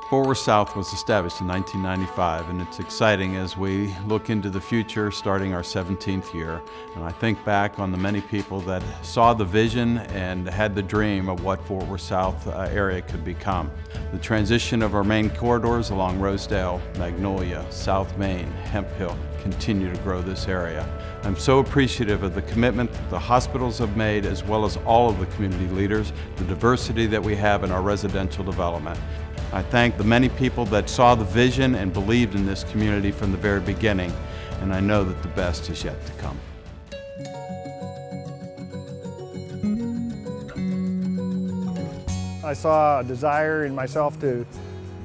Fort Worth South was established in 1995, and it's exciting as we look into the future, starting our 17th year. And I think back on the many people that saw the vision and had the dream of what Fort Worth South area could become. The transition of our main corridors along Rosedale, Magnolia, South Main, Hemp Hill continue to grow this area. I'm so appreciative of the commitment that the hospitals have made, as well as all of the community leaders, the diversity that we have in our residential development. I thank the many people that saw the vision and believed in this community from the very beginning, and I know that the best is yet to come. I saw a desire in myself to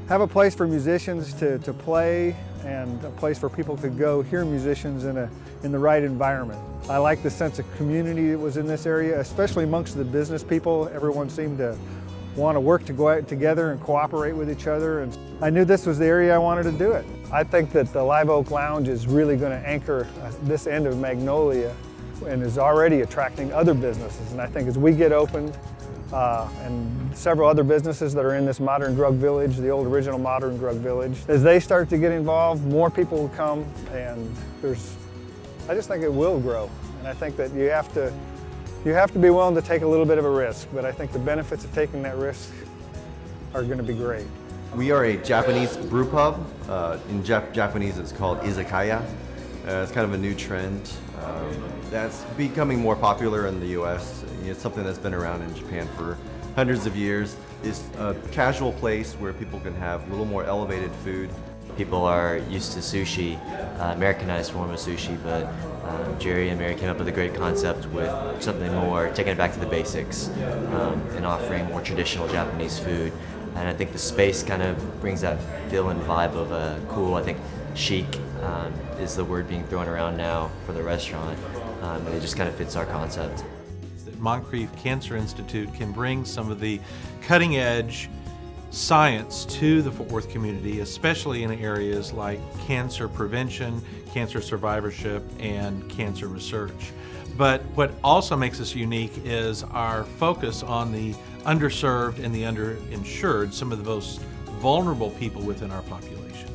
have a place for musicians to play, and a place where people could go hear musicians in the right environment. I like the sense of community that was in this area, especially amongst the business people. Everyone seemed to want to work to go out together and cooperate with each other, and I knew this was the area I wanted to do it. I think that the Live Oak Lounge is really going to anchor this end of Magnolia and is already attracting other businesses, and I think as we get opened and several other businesses that are in this modern drug village, the old original modern drug village, as they start to get involved, more people will come, and I just think it will grow. And I think that you have to be willing to take a little bit of a risk, but I think the benefits of taking that risk are going to be great. We are a Japanese brew pub. In Japanese it's called izakaya. It's kind of a new trend that's becoming more popular in the US. It's something that's been around in Japan for hundreds of years. It's a casual place where people can have a little more elevated food. People are used to sushi, Americanized form of sushi, but Jerry and Mary came up with a great concept with something more, taking it back to the basics and offering more traditional Japanese food. And I think the space kind of brings that feel and vibe of cool. I think chic is the word being thrown around now for the restaurant, and it just kind of fits our concept. The Moncrief Cancer Institute can bring some of the cutting-edge science to the Fort Worth community, especially in areas like cancer prevention, cancer survivorship, and cancer research. But what also makes us unique is our focus on the underserved and the underinsured, some of the most vulnerable people within our population.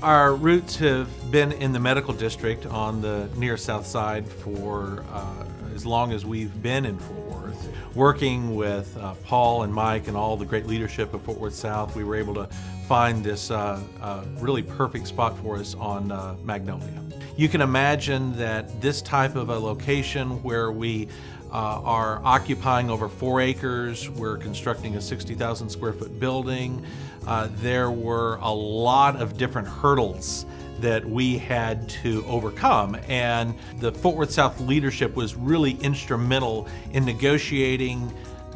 Our roots have been in the medical district on the near south side for as long as we've been in Fort Worth. Working with Paul and Mike and all the great leadership of Fort Worth South, we were able to find this really perfect spot for us on Magnolia. You can imagine that this type of a location where we are occupying over 4 acres, we're constructing a 60,000 square foot building. There were a lot of different hurdles that we had to overcome, and the Fort Worth South leadership was really instrumental in negotiating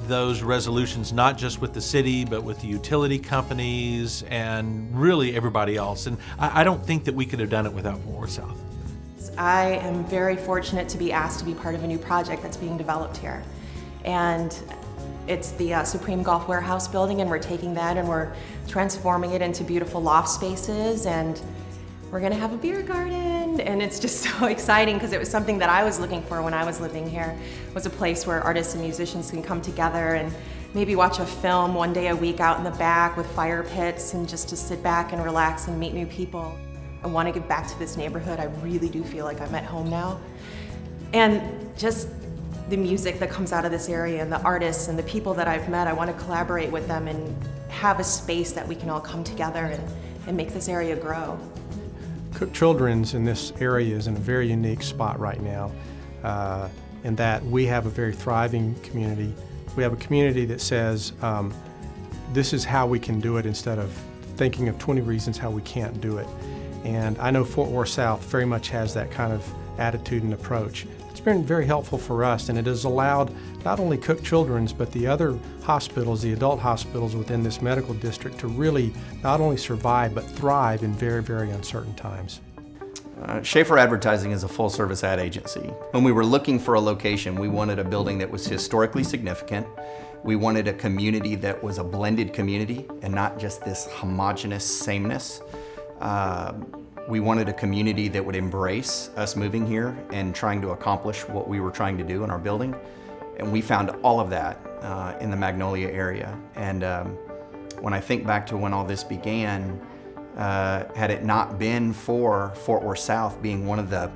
those resolutions, not just with the city, but with the utility companies and really everybody else. And I don't think that we could have done it without Fort Worth South. I am very fortunate to be asked to be part of a new project that's being developed here. And it's the Supreme Golf Warehouse building, and we're taking that and we're transforming it into beautiful loft spaces, and we're gonna have a beer garden, and it's just so exciting because it was something that I was looking for when I was living here. It was a place where artists and musicians can come together and maybe watch a film one day a week out in the back with fire pits, and just to sit back and relax and meet new people. I want to give back to this neighborhood. I really do feel like I'm at home now. And just the music that comes out of this area and the artists and the people that I've met, I want to collaborate with them and have a space that we can all come together and make this area grow. Cook Children's in this area is in a very unique spot right now, in that we have a very thriving community. We have a community that says, this is how we can do it, instead of thinking of 20 reasons how we can't do it. And I know Fort Worth South very much has that kind of attitude and approach. It's been very helpful for us, and it has allowed not only Cook Children's, but the other hospitals, the adult hospitals within this medical district, to really not only survive, but thrive in very, very uncertain times. Schaefer Advertising is a full-service ad agency. When we were looking for a location, we wanted a building that was historically significant. We wanted a community that was a blended community and not just this homogeneous sameness. We wanted a community that would embrace us moving here and trying to accomplish what we were trying to do in our building. And we found all of that in the Magnolia area. And When I think back to when all this began, had it not been for Fort Worth South being one of the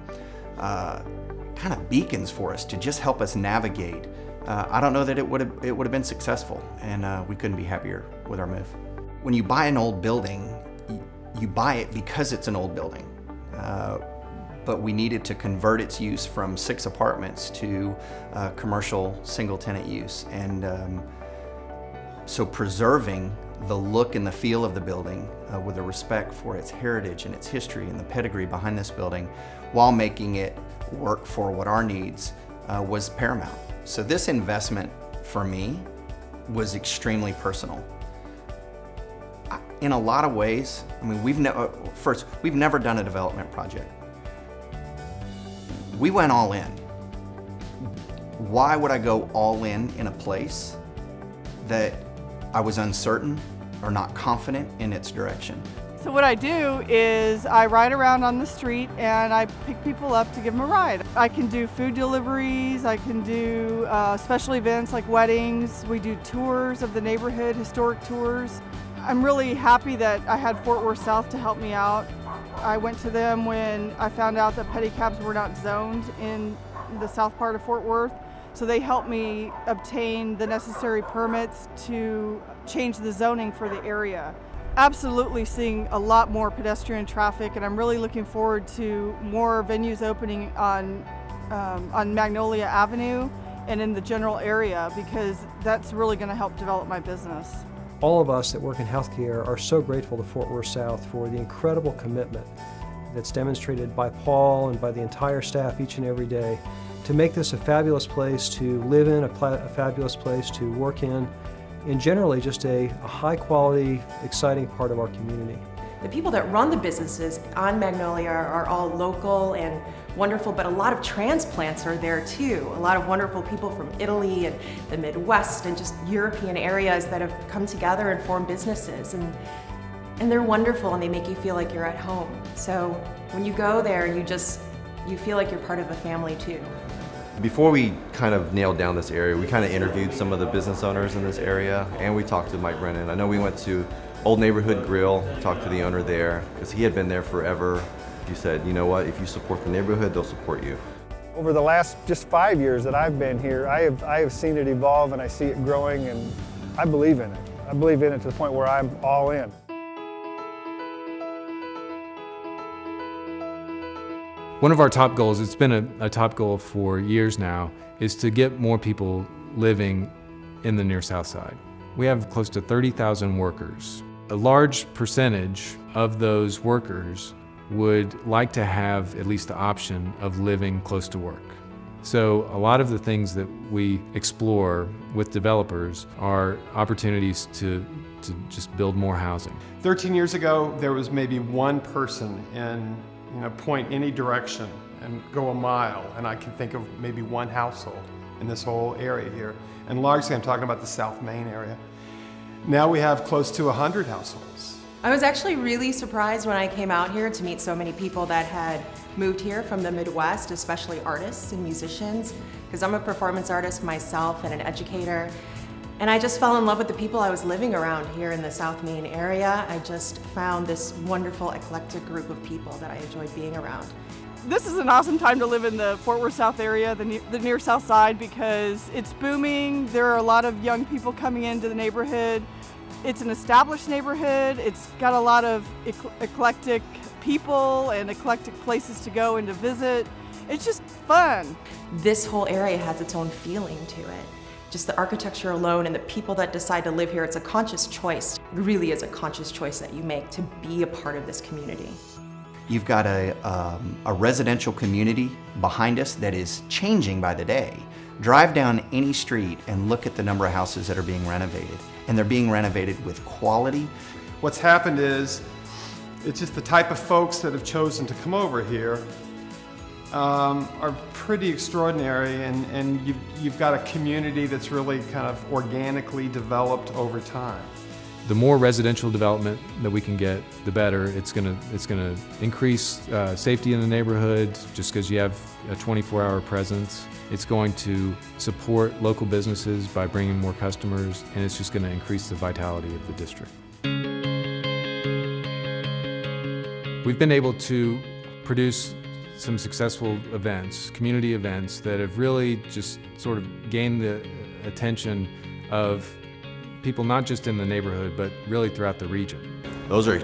kind of beacons for us to just help us navigate, I don't know that it would have been successful, and we couldn't be happier with our move. When you buy an old building, you buy it because it's an old building. But we needed to convert its use from 6 apartments to commercial single-tenant use. And so preserving the look and the feel of the building with a respect for its heritage and its history and the pedigree behind this building, while making it work for what our needs was paramount. So this investment for me was extremely personal. In a lot of ways, I mean, we've never done a development project. We went all in. Why would I go all in a place that I was uncertain or not confident in its direction? So what I do is I ride around on the street and I pick people up to give them a ride. I can do food deliveries, I can do special events like weddings. We do tours of the neighborhood, historic tours. I'm really happy that I had Fort Worth South to help me out. I went to them when I found out that pedicabs were not zoned in the south part of Fort Worth. So they helped me obtain the necessary permits to change the zoning for the area. Absolutely seeing a lot more pedestrian traffic, and I'm really looking forward to more venues opening on Magnolia Avenue and in the general area, because that's really going to help develop my business. All of us that work in healthcare are so grateful to Fort Worth South for the incredible commitment that's demonstrated by Paul and by the entire staff each and every day to make this a fabulous place to live in, a fabulous place to work in, and generally just a high quality, exciting part of our community. The people that run the businesses on Magnolia are all local and wonderful, but a lot of transplants are there too. A lot of wonderful people from Italy and the Midwest and just European areas that have come together and formed businesses. And they're wonderful, and they make you feel like you're at home. So when you go there, you feel like you're part of a family too. Before we kind of nailed down this area, we kind of interviewed some of the business owners in this area, and we talked to Mike Brennan. I know we went to Old Neighborhood Grill, talked to the owner there, because he had been there forever. He said, you know what, if you support the neighborhood, they'll support you. Over the last just 5 years that I've been here, I have seen it evolve, and I see it growing, and I believe in it. I believe in it to the point where I'm all in. One of our top goals, it's been a top goal for years now, is to get more people living in the near South Side. We have close to 30,000 workers. A large percentage of those workers would like to have at least the option of living close to work. So a lot of the things that we explore with developers are opportunities to just build more housing. 13 years ago, there was maybe one person in point any direction and go a mile, and I can think of maybe one household in this whole area here. And largely I'm talking about the South Main area. Now we have close to 100 households. I was actually really surprised when I came out here to meet so many people that had moved here from the Midwest, especially artists and musicians, because I'm a performance artist myself and an educator. And I just fell in love with the people I was living around here in the South Main area. I just found this wonderful, eclectic group of people that I enjoyed being around. This is an awesome time to live in the Fort Worth South area, the near South Side, because it's booming. There are a lot of young people coming into the neighborhood. It's an established neighborhood. It's got a lot of eclectic people and eclectic places to go and to visit. It's just fun. This whole area has its own feeling to it. Just the architecture alone and the people that decide to live here, it's a conscious choice. It really is a conscious choice that you make to be a part of this community. You've got a residential community behind us that is changing by the day. Drive down any street and look at the number of houses that are being renovated. And they're being renovated with quality. What's happened is, it's just the type of folks that have chosen to come over here are pretty extraordinary, and you've got a community that's really kind of organically developed over time. the more residential development that we can get, the better. It's gonna increase safety in the neighborhood just because you have a 24-hour presence. It's going to support local businesses by bringing more customers, and it's just going to increase the vitality of the district. We've been able to produce some successful events, community events, that have really just sort of gained the attention of people not just in the neighborhood, but really throughout the region. Those are,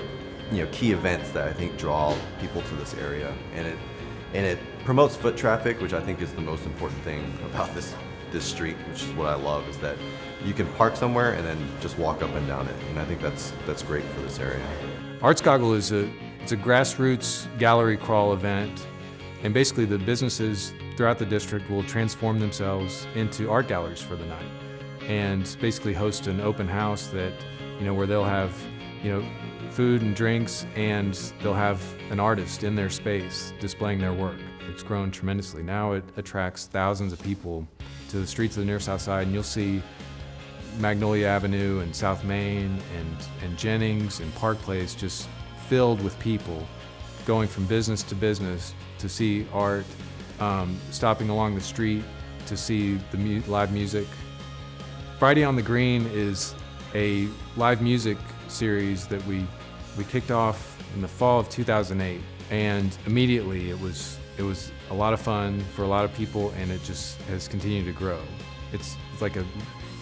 key events that I think draw people to this area, and it promotes foot traffic, which I think is the most important thing about this street, which is what I love, is that you can park somewhere and then just walk up and down it, and I think that's great for this area. Arts Goggle is it's a grassroots gallery crawl event, and basically the businesses throughout the district will transform themselves into art galleries for the night, and basically host an open house that, where they'll have, food and drinks, and they'll have an artist in their space displaying their work. It's grown tremendously. Now it attracts thousands of people to the streets of the near South Side, and you'll see Magnolia Avenue and South Main and Jennings and Park Place just filled with people going from business to see art, stopping along the street to see the live music. Friday on the Green is a live music series that we kicked off in the fall of 2008, and immediately it was a lot of fun for a lot of people, and it just has continued to grow. It's like a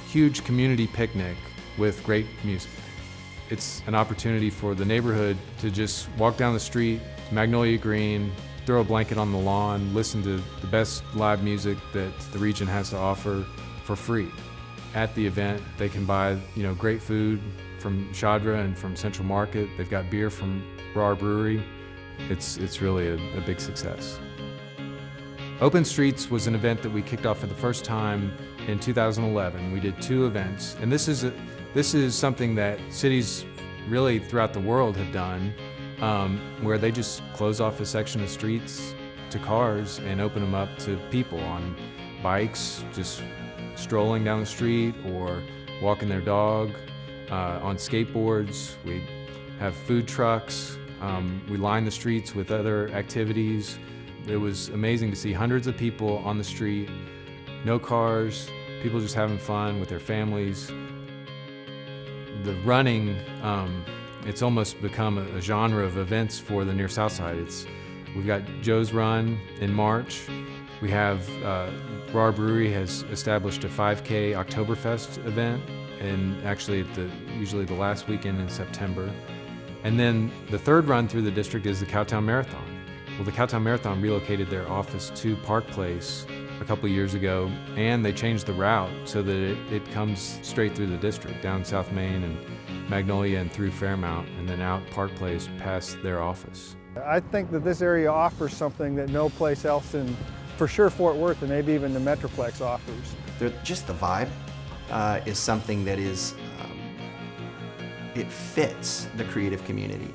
huge community picnic with great music. It's an opportunity for the neighborhood to just walk down the street, Magnolia Green, throw a blanket on the lawn, listen to the best live music that the region has to offer for free. At the event, they can buy, great food from Chadra and from Central Market. They've got beer from Rar Brewery. It's really a big success. Open Streets was an event that we kicked off for the first time in 2011. We did 2 events, and this is something that cities really throughout the world have done, where they just close off a section of streets to cars and open them up to people on bikes, just strolling down the street or walking their dog, on skateboards. We have food trucks. We line the streets with other activities. It was amazing to see hundreds of people on the street, no cars, people just having fun with their families. The running, it's almost become a genre of events for the Near South Side. We've got Joe's Run in March. We have Rar Brewery has established a 5K Oktoberfest event, and actually usually the last weekend in September. And then the third run through the district is the Cowtown Marathon. Well, the Cowtown Marathon relocated their office to Park Place a couple years ago, and they changed the route so that it comes straight through the district, down South Main and Magnolia and through Fairmount, and then out Park Place past their office. I think that this area offers something that no place else in, for sure, Fort Worth and maybe even the Metroplex offers. Just the vibe is something that is, it fits the creative community.